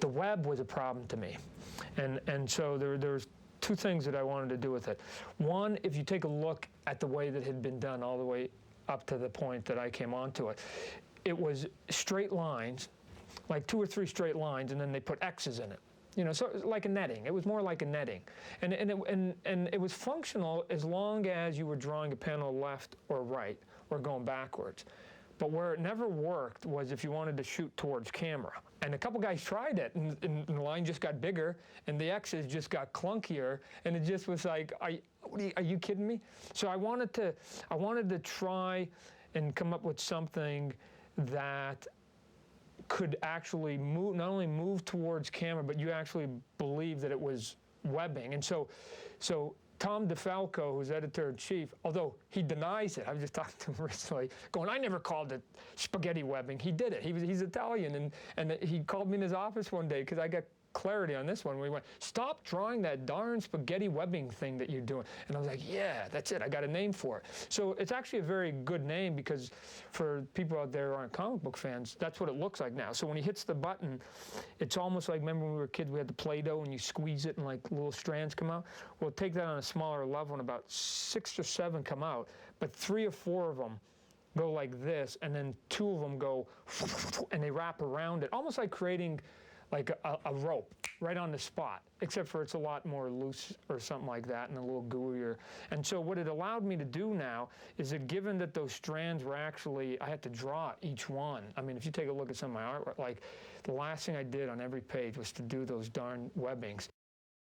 the web was a problem to me. And so there's two things that I wanted to do with it. One, if you take a look at the way that it had been done all the way up to the point that I came onto it, it was straight lines, like 2 or 3 straight lines, and then they put X's in it. You know, so it was like a netting. It was more like a netting. And it was functional as long as you were drawing a panel left or right or going backwards. But where it never worked was if you wanted to shoot towards camera. And a couple guys tried it, and the line just got bigger, and the X's just got clunkier, and it just was like, are you kidding me? So I wanted to try and come up with something that could actually move, not only move towards camera, but you actually believe that it was webbing. And so Tom DeFalco, who's editor-in-chief, although he denies it, I was just talking to him recently, going, I never called it spaghetti webbing. He did it. He's Italian, and he called me in his office one day because I got clarity on this one. We went, stop drawing that darn spaghetti webbing thing that you're doing. And I was like, yeah, that's it. I got a name for it. So it's actually a very good name because for people out there who aren't comic book fans, that's what it looks like now. So when he hits the button, it's almost like, remember when we were kids, we had the Play-Doh and you squeeze it and like little strands come out? Well, take that on a smaller level and about 6 or 7 come out, but 3 or 4 of them go like this, and then 2 of them go and they wrap around it, almost like creating like a rope right on the spot, except for it's a lot more loose or something like that and a little gooier. And so what it allowed me to do now is that given that those strands were actually, I had to draw each one. I mean, if you take a look at some of my artwork, like the last thing I did on every page was to do those darn webbings.